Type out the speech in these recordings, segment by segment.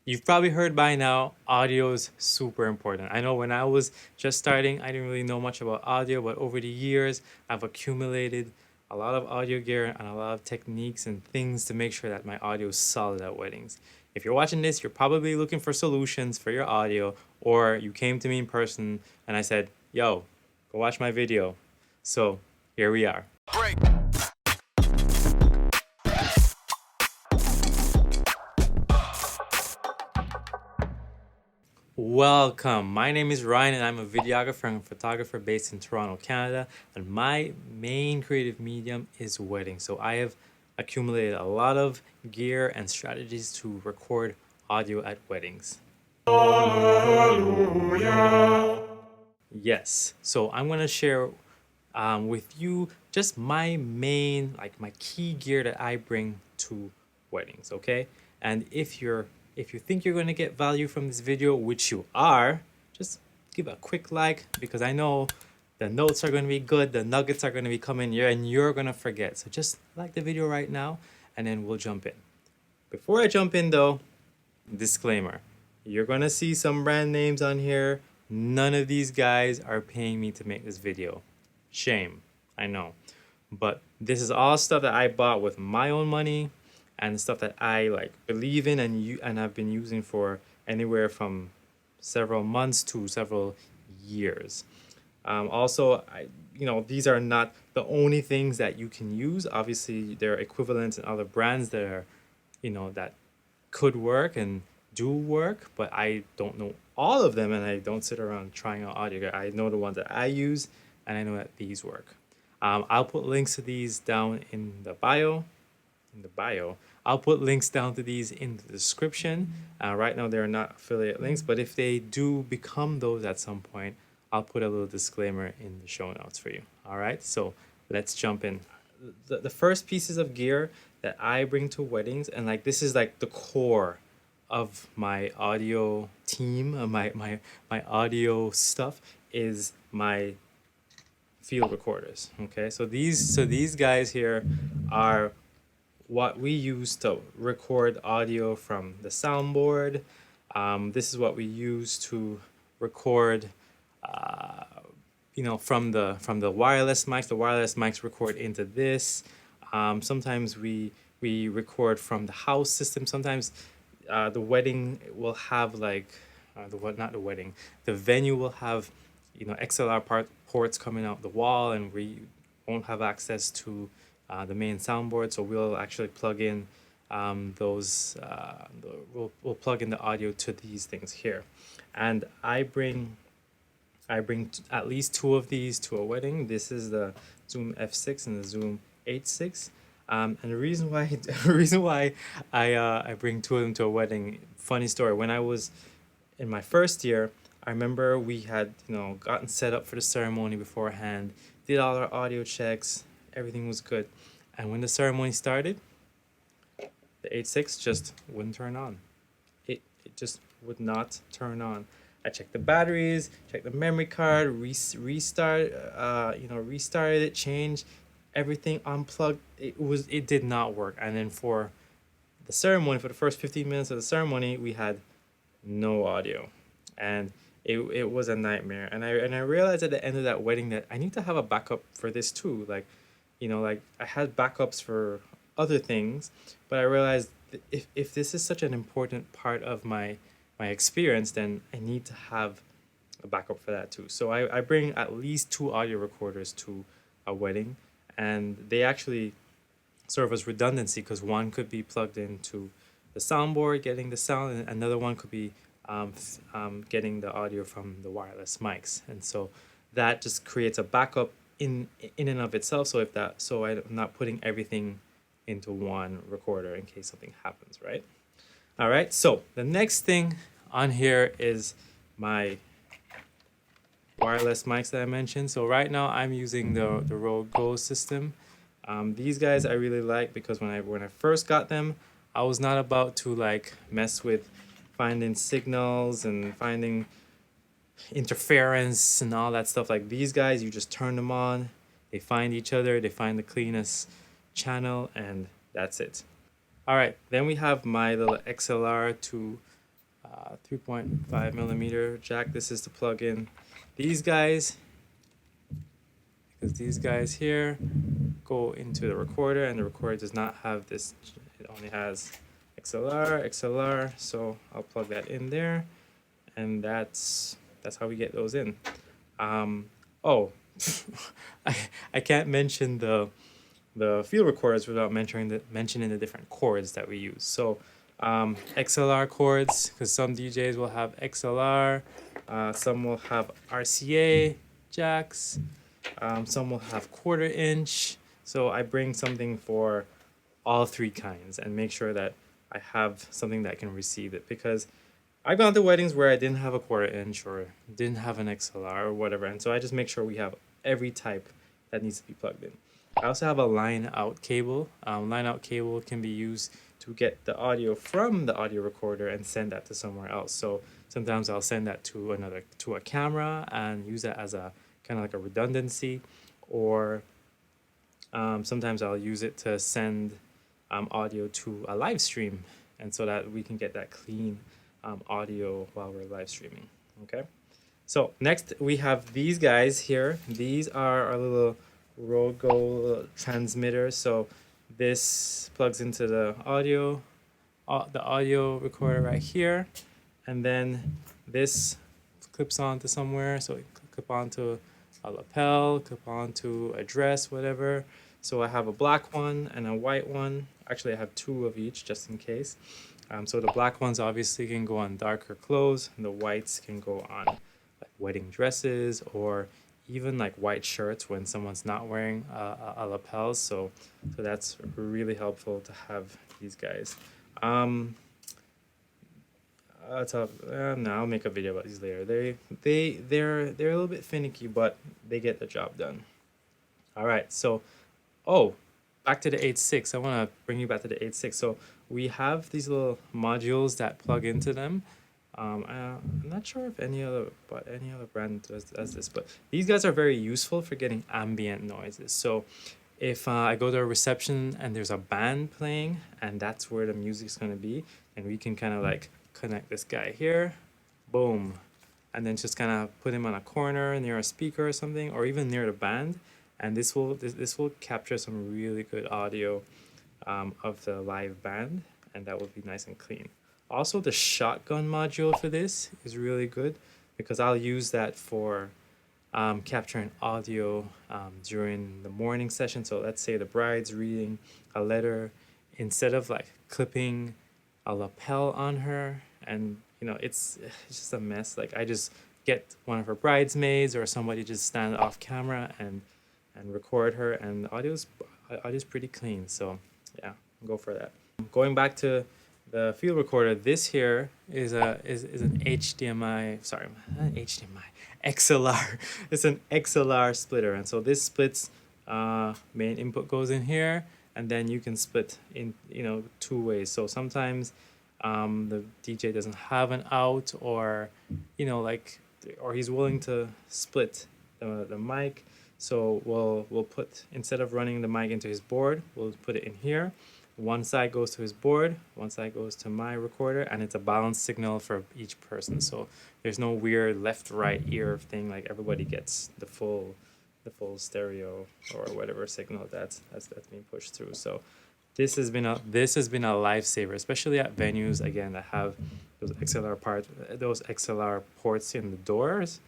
You've probably heard by now, audio is super important. I know when I was just starting, I didn't really know much about audio, but over the years, I've accumulated a lot of audio gear and a lot of techniques and things to make sure that my audio is solid at weddings. If you're watching this, you're probably looking for solutions for your audio, or you came to me in person and I said, yo, go watch my video. So here we are. Break. Welcome. My name is Ryan and I'm a videographer and photographer based in Toronto, Canada. And my main creative medium is weddings. So I have accumulated a lot of gear and strategies to record audio at weddings. Yes. So I'm going to share with you just my main, like my key gear that I bring to weddings, okay? And if you think you're going to get value from this video, which you are, just give a quick like, because I know the notes are going to be good, the nuggets are going to be coming here, and you're going to forget. So just like the video right now, and then we'll jump in. Before I jump in though, disclaimer. You're going to see some brand names on here. None of these guys are paying me to make this video. Shame, I know. But this is all stuff that I bought with my own money and stuff that I like believe in and I've been using for anywhere from several months to several years. Also, these are not the only things that you can use. Obviously, there are equivalents in other brands that are, that could work and do work, but I don't know all of them, and I don't sit around trying out audio. I know the ones that I use, and I know that these work. I'll put links to these down in the bio. I'll put links down to these in the description. Right now, they're not affiliate links, but if they do become those at some point, I'll put a little disclaimer in the show notes for you. All right, so let's jump in. The first pieces of gear that I bring to weddings, and like this is like the core of my audio team, my audio stuff, is my field recorders. Okay, so these guys here are what we use to record audio from the soundboard. This is what we use to record from the wireless mics. The wireless mics record into this. Sometimes we record from the house system. Sometimes the wedding will have like not the wedding. The venue will have XLR ports coming out the wall, and we won't have access to the main soundboard. So we'll actually plug in we'll plug in the audio to these things here, and I bring at least two of these to a wedding. This is the Zoom F6 and the Zoom H6. And the reason why I bring two of them to a wedding, funny story. When I was in my first year, I remember we had gotten set up for the ceremony beforehand, did all our audio checks, everything was good, and when the ceremony started, the H6 just wouldn't turn on. It just would not turn on. I checked the batteries, checked the memory card, restarted it, changed everything, unplugged. It did not work. And then for the ceremony, for the first 15 minutes of the ceremony, we had no audio, and it was a nightmare. And I realized at the end of that wedding that I need to have a backup for this too. Like I had backups for other things, but I realized if this is such an important part of my experience, then I need to have a backup for that too. So I bring at least two audio recorders to a wedding, and they actually serve as redundancy, because one could be plugged into the soundboard, getting the sound, and another one could be getting the audio from the wireless mics. And so that just creates a backup in and of itself. So I'm not putting everything into one recorder in case something happens, right? All right, so the next thing on here is my wireless mics that I mentioned. So right now I'm using the Rode Go system. These guys I really like, because when I first got them, I was not about to like mess with finding signals and finding interference and all that stuff. Like these guys, you just turn them on, they find each other, they find the cleanest channel, and that's it. All right, then we have my little XLR to 3.5 millimeter jack. This is to plug in these guys, because these guys here go into the recorder, and the recorder does not have this. It only has XLR, so I'll plug that in there, and that's how we get those in. Oh, I can't mention the field recorders without mentioning the different cords that we use. So XLR cords, because some DJs will have XLR, some will have RCA jacks, some will have 1/4 inch. So I bring something for all three kinds and make sure that I have something that can receive it, because I've gone to weddings where I didn't have a 1/4 inch or didn't have an XLR or whatever, and so I just make sure we have every type that needs to be plugged in. I also have a line out cable. Line out cable can be used to get the audio from the audio recorder and send that to somewhere else. So sometimes I'll send that to a camera and use that as a kind of like a redundancy, or sometimes I'll use it to send audio to a live stream, and so that we can get that clean audio while we're live streaming. Okay, so next we have these guys here. These are our little Rodelink transmitters. So this plugs into the audio recorder right here, and then this clips onto somewhere. So it clip onto a lapel, clip onto a dress, whatever. So I have a black one and a white one. Actually, I have two of each just in case. So the black ones obviously can go on darker clothes, and the whites can go on like wedding dresses, or even like white shirts when someone's not wearing a lapel. So that's really helpful to have these guys. No, I'll make a video about these later. They're a little bit finicky, but they get the job done. All right, so back to the 8.6. I want to bring you back to the 8.6. So we have these little modules that plug into them. I'm not sure if any other brand does this, but these guys are very useful for getting ambient noises. So if I go to a reception and there's a band playing and that's where the music's going to be, and we can kind of like connect this guy here, boom, and then just kind of put him on a corner near a speaker or something, or even near the band, and this will capture some really good audio of the live band, and that will be nice and clean. Also, the shotgun module for this is really good, because I'll use that for capturing audio during the morning session. So let's say the bride's reading a letter, instead of like clipping a lapel on her, and it's just a mess. Like, I just get one of her bridesmaids or somebody just stand off camera and record her, and the audio's pretty clean. So yeah, go for that. Going back to the field recorder, this here is an HDMI, sorry, not HDMI, XLR. It's an XLR splitter, and so this splits, main input goes in here, and then you can split in two ways. So sometimes the DJ doesn't have an out, or or he's willing to split the mic. So we'll put, instead of running the mic into his board, we'll put it in here. One side goes to his board, one side goes to my recorder, and it's a balanced signal for each person. So there's no weird left-right ear thing. Like, everybody gets the full stereo or whatever signal that's being pushed through. So this has been a lifesaver, especially at venues again that have those XLR ports in the doors,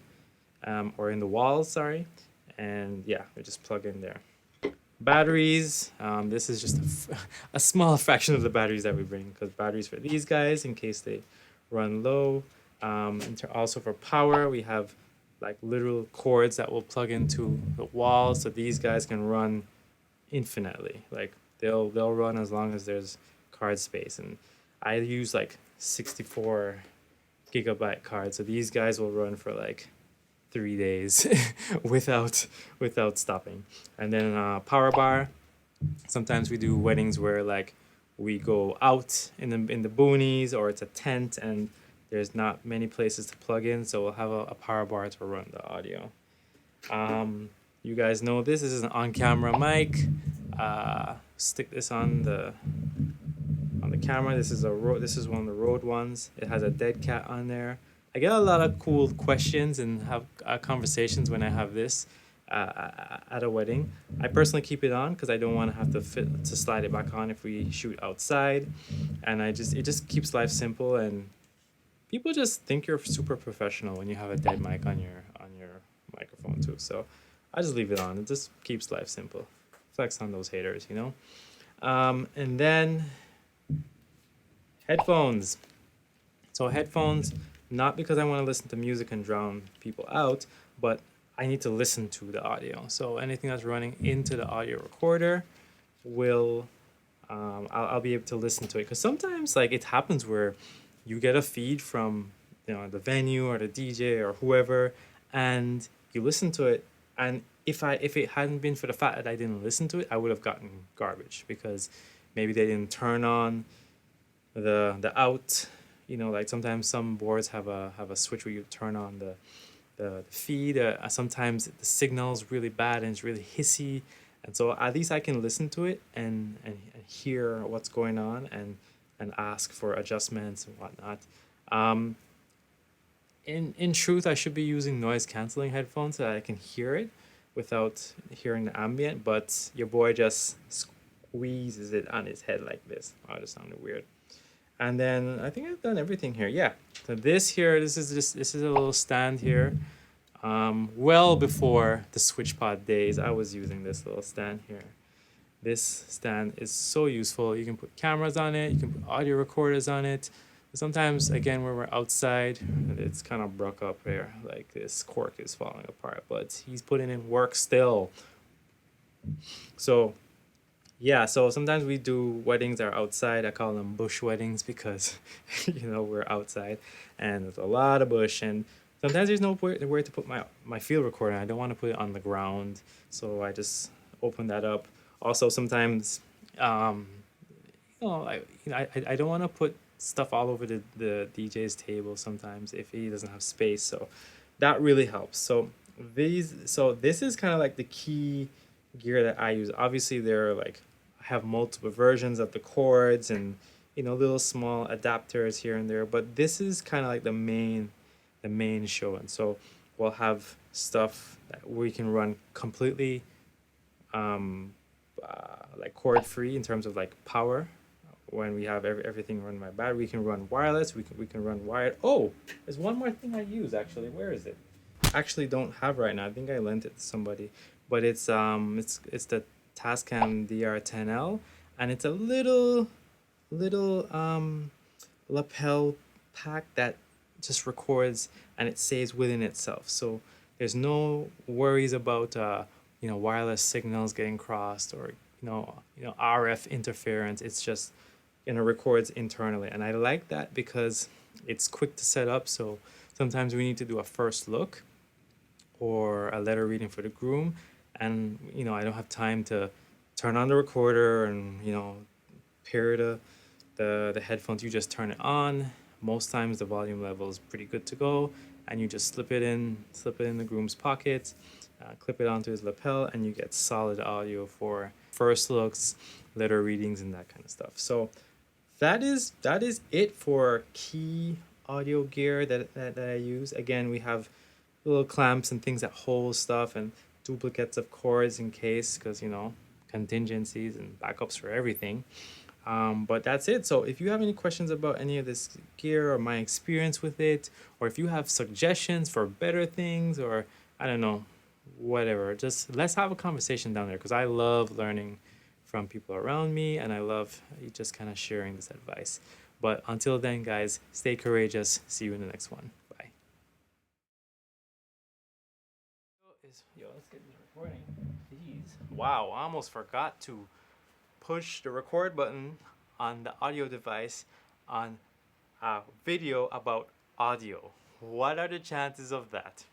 or in the walls. Sorry, and yeah, we just plug in there. Batteries, this is just a small fraction of the batteries that we bring, because batteries for these guys in case they run low. Also for power, we have like literal cords that will plug into the wall, so these guys can run infinitely. Like, they'll run as long as there's card space, and I use like 64 gigabyte cards, so these guys will run for like 3 days without stopping. And then power bar. Sometimes we do weddings where like we go out in the boonies, or it's a tent and there's not many places to plug in, so we'll have a power bar to run the audio. You guys know this is an on-camera mic. Stick this on on the camera. This is one of the Rode ones. It has a Deadcat on there. I get a lot of cool questions and have conversations when I have this at a wedding. I personally keep it on because I don't want to have to slide it back on if we shoot outside, and it just keeps life simple, and people just think you're super professional when you have a dead mic on your microphone too. So I just leave it on. It just keeps life simple. Flex on those haters, you know. And then headphones. So headphones, not because I want to listen to music and drown people out, but I need to listen to the audio. So anything that's running into the audio recorder will, I'll be able to listen to it. Because sometimes like it happens where you get a feed from, you know, the venue or the DJ or whoever, and you listen to it, and if it hadn't been for the fact that I didn't listen to it, I would have gotten garbage because maybe they didn't turn on the out. You know, like sometimes some boards have a switch where you turn on the feed. Sometimes the signal's really bad and it's really hissy, and so at least I can listen to it and hear what's going on and ask for adjustments and whatnot. In truth, I should be using noise canceling headphones so that I can hear it without hearing the ambient, but your boy just squeezes it on his head like this. Oh, that sounded weird. And then I think I've done everything here. Yeah. So this is a little stand here. Well before the SwitchPod days, I was using this little stand here. This stand is so useful. You can put cameras on it. You can put audio recorders on it. Sometimes, again, when we're outside, it's kind of broke up here. Like this cork is falling apart, but he's putting in work still. So, yeah, so sometimes we do weddings that are outside. I call them bush weddings because, you know, we're outside and there's a lot of bush. And sometimes there's no where to put my field recorder. I don't want to put it on the ground. So I just open that up. Also, sometimes, you know, I don't want to put stuff all over the DJ's table sometimes if he doesn't have space, so that really helps. So this is kind of like the key gear that I use. Obviously there are like, I have multiple versions of the cords and, you know, little small adapters here and there, but this is kind of like the main show. And so we'll have stuff that we can run completely like cord free in terms of like power. When we have everything run by battery, we can run wireless. We can run wired. Oh, there's one more thing I use actually. Where is it? Actually, don't have right now. I think I lent it to somebody, but it's the Tascam DR10L, and it's a little lapel pack that just records and it saves within itself. So there's no worries about you know, wireless signals getting crossed or you know RF interference. It's just, you know, records internally, and I like that because it's quick to set up. So sometimes we need to do a first look or a letter reading for the groom, and you know, I don't have time to turn on the recorder and, you know, pair the headphones. You just turn it on. Most times the volume level is pretty good to go, and you just slip it in the groom's pocket, clip it onto his lapel, and you get solid audio for first looks, letter readings, and that kind of stuff. So that is it for key audio gear that I use. Again, we have little clamps and things that hold stuff and duplicates of cords in case, because, you know, contingencies and backups for everything. But that's it. So if you have any questions about any of this gear or my experience with it, or if you have suggestions for better things, or I don't know, whatever, just let's have a conversation down there, because I love learning from people around me, and I love just kind of sharing this advice. But until then, guys, stay courageous. See you in the next one. Bye. Yo, let's get this recording. Jeez. Wow, I almost forgot to push the record button on the audio device on a video about audio. What are the chances of that?